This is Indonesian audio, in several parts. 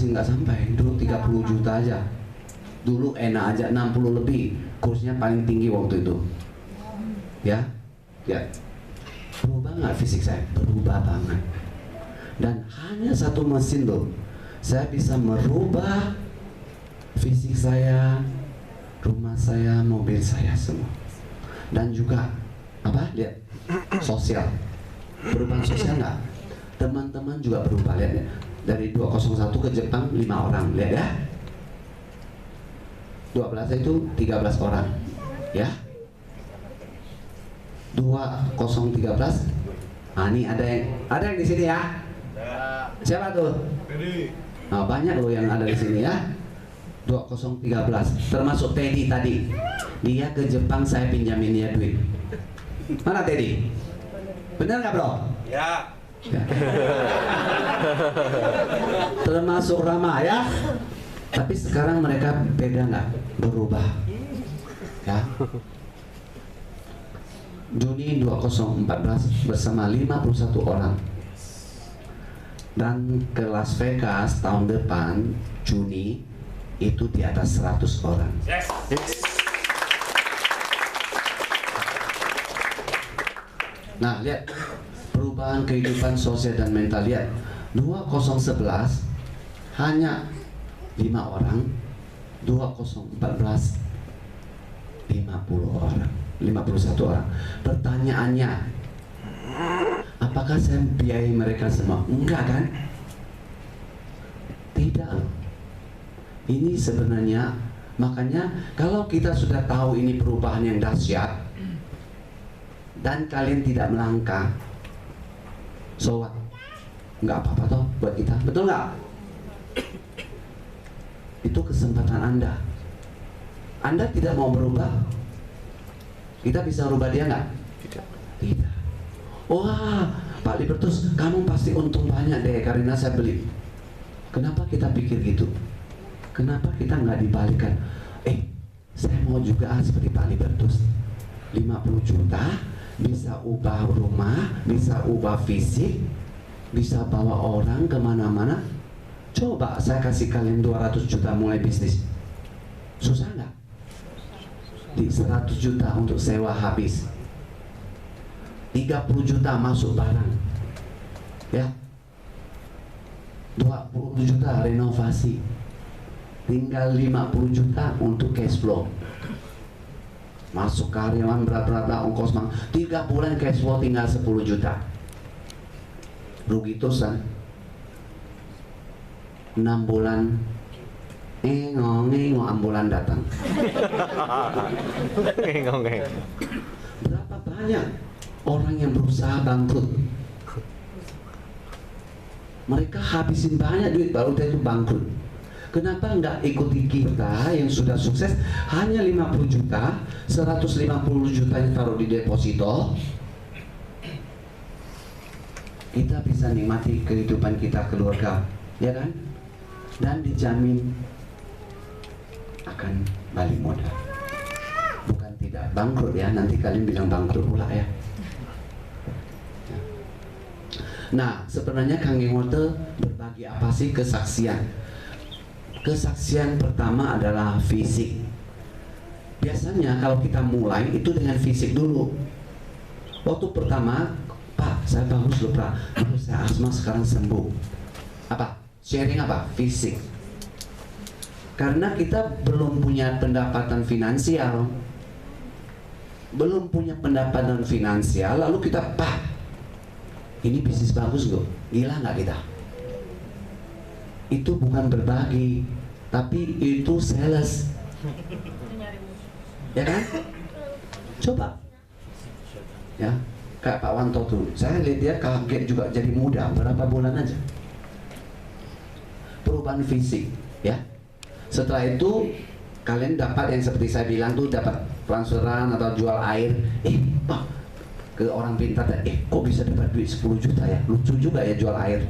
masih nggak sampai, dulu 30 juta aja. Dulu enak aja 60 lebih, kursnya paling tinggi waktu itu. Ya, ya. Berubah nggak fisik saya? Berubah banget. Dan hanya satu mesin loh, saya bisa merubah fisik saya, rumah saya, mobil saya semua. Dan juga apa? Lihat, sosial. Perubahan sosial nggak? Teman-teman juga berubah, lihat ya. Dari 201 ke Jepang 5 orang, lihat ya. 12 itu 13 orang, ya. 2013. Ah, ini ada yang di sini ya. Siapa tuh? Nah, banyak loh yang ada di sini ya. 2013, termasuk Teddy tadi. Dia ke Jepang, saya pinjamin dia duit. Mana Teddy? Benar nggak bro? Ya. Ya. Termasuk Rama ya. Tapi sekarang mereka beda nggak? Berubah. Ya. Juni 2014 bersama 51 orang. Dan ke Las Vegas tahun depan Juni itu di atas 100 orang. Yes. Nah, lihat perubahan kehidupan sosial dan mental. Lihat 2011 hanya 5 orang, 2014 50 orang, 51 orang. Pertanyaannya, apakah saya biayai mereka semua? Enggak kan? Tidak. Ini sebenarnya, makanya kalau kita sudah tahu ini perubahan yang dahsyat dan kalian tidak melangkah, so what? Nggak apa-apa toh buat kita, betul nggak? Itu kesempatan Anda. Anda tidak mau berubah, kita bisa rubah dia nggak? Tidak. Wah, Pak Libertus, kamu pasti untung banyak deh karena saya beli. Kenapa kita pikir gitu? Kenapa kita nggak dibalikan? Saya mau juga seperti Pak Libertus, 50 juta, bisa ubah rumah, bisa ubah fisik, bisa bawa orang kemana-mana. Coba saya kasih kalian 200 juta mulai bisnis. Susah nggak? Di 100 juta untuk sewa habis, 30 juta masuk barang, ya, 20 juta renovasi, tinggal 50 juta untuk cash flow. Masuk karyawan berat-berat, ongkos 3 bulan cash flow tinggal 10 juta. Rugi terus kan? 6 bulan ngomong ambulan datang. Berapa banyak orang yang berusaha bangkrut? Mereka habisin banyak duit baru dia itu bangkrut. Kenapa nggak ikuti kita yang sudah sukses? Hanya 50 juta, 150 juta yang taruh di deposito, kita bisa nikmati kehidupan kita keluarga, ya kan? Dan dijamin akan balik modal. Bukan tidak bangkrut ya, nanti kalian bilang bangkrut pula ya. Nah, sebenarnya Kang Gengote berbagi apa sih kesaksian? Kesaksian pertama adalah fisik. Biasanya kalau kita mulai itu dengan fisik dulu. Waktu pertama, Pak, saya bagus loh Pak, saya asma sekarang sembuh. Apa? Sharing apa? Fisik. Karena kita belum punya pendapatan finansial, lalu kita, Pak, ini bisnis bagus loh, gila nggak kita? Itu bukan berbagi, tapi itu sales, ya kan? Coba, ya, kayak Pak Wanto tuh, saya lihat dia kaget juga jadi muda, berapa bulan aja. Perubahan fisik, ya. Setelah itu kalian dapat yang seperti saya bilang tuh, dapat transferan atau jual air. Pak, ke orang pintar, kok bisa dapat duit 10 juta ya? Lucu juga ya jual air.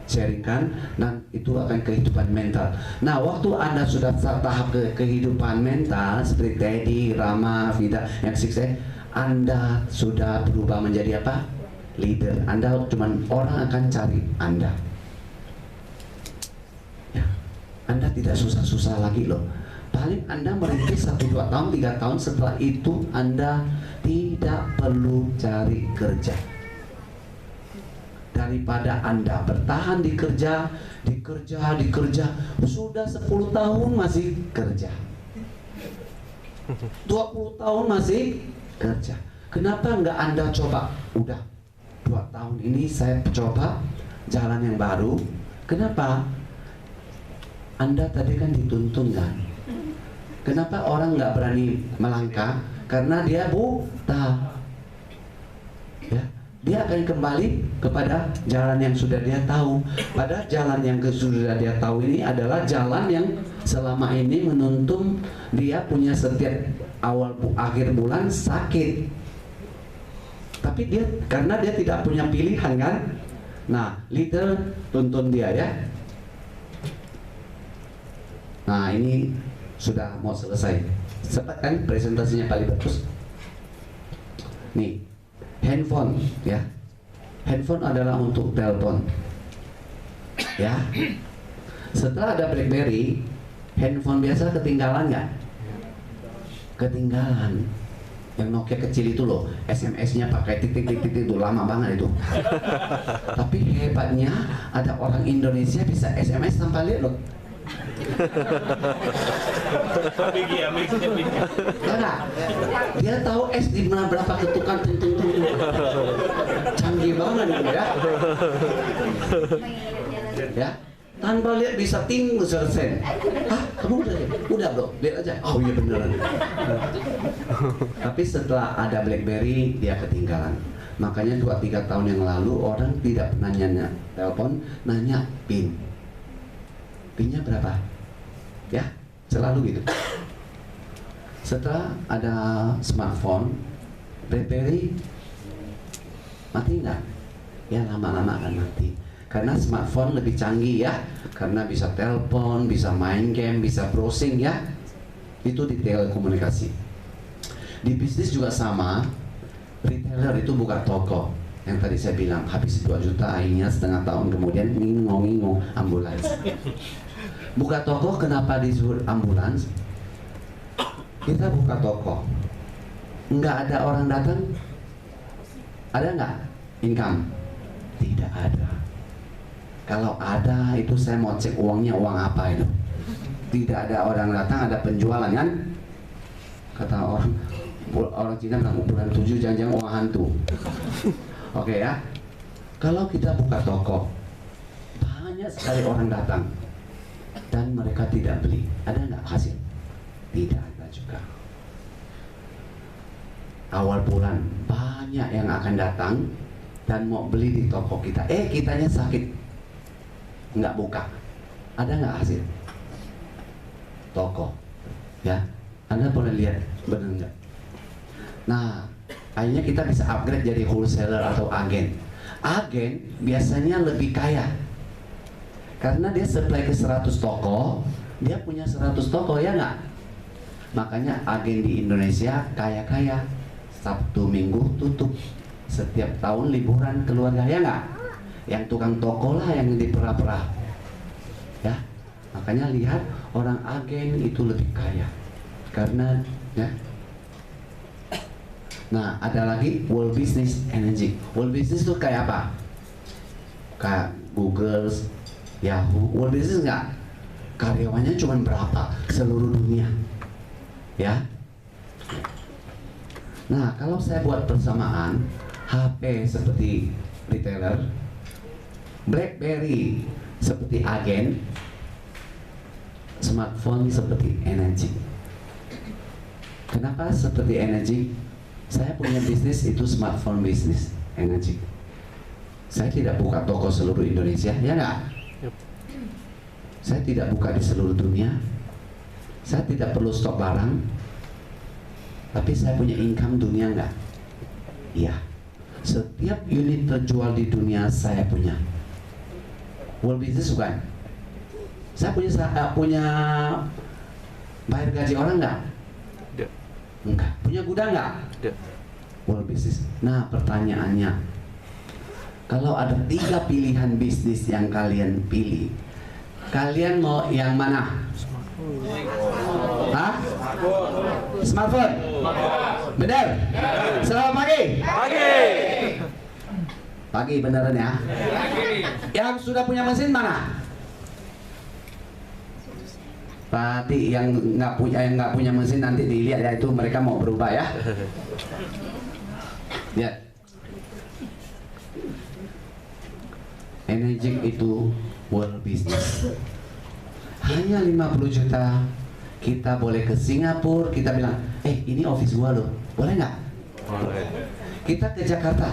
Sharingkan, dan itu akan kehidupan mental. Nah, waktu Anda sudah tahap ke kehidupan mental seperti Teddy, Rama, Vida yang sukses, Anda sudah berubah menjadi apa? Leader. Anda cuman orang akan cari Anda. Anda tidak susah-susah lagi loh. Paling Anda merintis 1, 2 tahun, 3 tahun, setelah itu Anda tidak perlu cari kerja. Daripada Anda bertahan di kerja, sudah 10 tahun masih kerja, 20 tahun masih kerja. Kenapa enggak Anda coba? Udah 2 tahun ini saya coba jalan yang baru. Kenapa? Anda tadi kan dituntun kan? Kenapa orang nggak berani melangkah? Karena dia buta. Ya, dia akan kembali kepada jalan yang sudah dia tahu. Pada jalan yang sudah dia tahu ini adalah jalan yang selama ini menuntun dia punya setiap akhir bulan sakit. Tapi dia karena dia tidak punya pilihan kan? Nah, leader tuntun dia ya. Nah, ini sudah mau selesai. Cepat kan presentasinya Pak Libertus? Nih, handphone ya. Handphone adalah untuk telepon. Ya. Setelah ada BlackBerry, handphone biasa ketinggalan nggak? Ketinggalan. Yang Nokia kecil itu loh, SMS-nya pakai titik-titik itu lama banget itu. Tapi hebatnya ada orang Indonesia bisa SMS tanpa lihat loh. Enggak, dia tahu S di mana berapa ketukan tung. Canggih banget itu ya. Ya, tanpa lihat bisa ting selesai. Hah, kamu udah bro, lihat aja. Oh iya beneran. Tapi setelah ada BlackBerry dia ketinggalan. Makanya 2-3 tahun yang lalu orang tidak pernah nanya telepon, nanya PIN. PIN-nya berapa? Ya, selalu gitu. Setelah ada smartphone, BlackBerry mati nggak? Ya lama-lama akan mati. Karena smartphone lebih canggih ya, karena bisa telepon, bisa main game, bisa browsing ya. Itu di telekomunikasi. Di bisnis juga sama. Retailer itu buka toko. Yang tadi saya bilang habis 2 juta, akhirnya setengah tahun kemudian ngingong ambulans. Buka toko kenapa disebut ambulans? Kita buka toko, nggak ada orang datang, ada nggak income? Tidak ada. Kalau ada itu saya mau cek uangnya uang apa itu. Tidak ada orang datang, ada penjualan kan? Kata orang Cina bilang bulan 7 jangan-jangan uang hantu. Oke ya. Kalau kita buka toko, banyak sekali orang datang dan mereka tidak beli. Ada nggak hasil? Tidak ada juga. Awal bulan banyak yang akan datang dan mau beli di toko kita. Kitanya sakit, nggak buka. Ada nggak hasil? Toko, ya. Anda boleh lihat, benar nggak? Nah, akhirnya kita bisa upgrade jadi wholesaler atau agen. Agen biasanya lebih kaya. Karena dia supply ke 100 toko, dia punya 100 toko ya nggak? Makanya agen di Indonesia kaya-kaya. Sabtu Minggu tutup. Setiap tahun liburan keluarga ya nggak? Yang tukang toko lah yang diperah-perah. Ya, makanya lihat orang agen itu lebih kaya. Karena ya. Nah, ada lagi World Business Energy. World Business itu kayak apa? Kayak Google, Yahoo. World Business nggak? Karyawannya cuma berapa seluruh dunia, ya. Nah, kalau saya buat persamaan, HP seperti retailer, BlackBerry seperti agen, smartphone seperti energi. Kenapa seperti energi? Saya punya bisnis itu smartphone bisnis, energi. Saya tidak buka toko seluruh Indonesia, ya nggak? Saya tidak buka di seluruh dunia. Saya tidak perlu stok barang. Tapi saya punya income dunia nggak? Iya. Setiap unit terjual di dunia saya punya. World business bukan? Saya punya bayar gaji orang nggak? Enggak. Punya gudang nggak? World business. Nah, pertanyaannya, kalau ada 3 pilihan bisnis yang kalian pilih, Kalian mau yang mana? Hah? Smartphone? Benar? Selamat pagi. Pagi beneran ya? Yang sudah punya mesin mana? Berarti yang nggak punya mesin nanti dilihat ya, itu mereka mau berubah ya. Ya. Energy itu world business. Hanya 50 juta. Kita boleh ke Singapura, kita bilang, ini office gua loh, boleh nggak? Boleh. Kita ke Jakarta,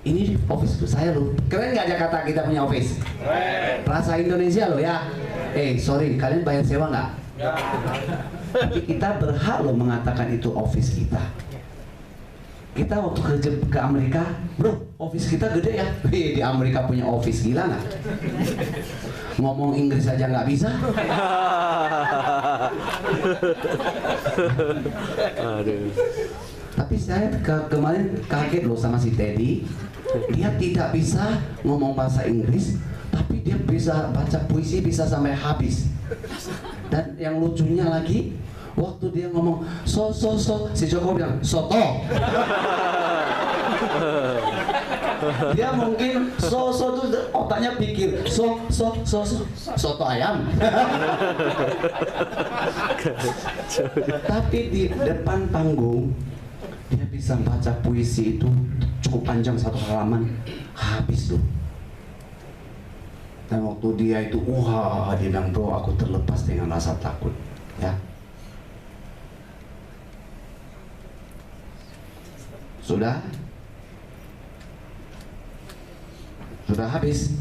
ini office saya loh. Keren nggak Jakarta kita punya office? Keren. Rasa Indonesia loh ya. Sorry, kalian bayar sewa nggak? Tapi kita berhak loh mengatakan itu office kita. Kita waktu kerja ke Amerika, bro, office kita gede ya. Di Amerika punya office, gila nggak? Ngomong Inggris aja nggak bisa. Aduh. Tapi saya kemarin kaget loh sama si Teddy. Dia tidak bisa ngomong bahasa Inggris, tapi dia bisa baca puisi bisa sampai habis. Dan yang lucunya lagi, waktu dia ngomong si Joko bilang soto. Dia mungkin tuh otaknya pikir soto ayam. Tapi di depan panggung dia bisa baca puisi itu cukup panjang, 1 halaman habis loh. Dan waktu dia itu dia bilang, bro, aku terlepas dengan rasa takut ya. Sudah habis.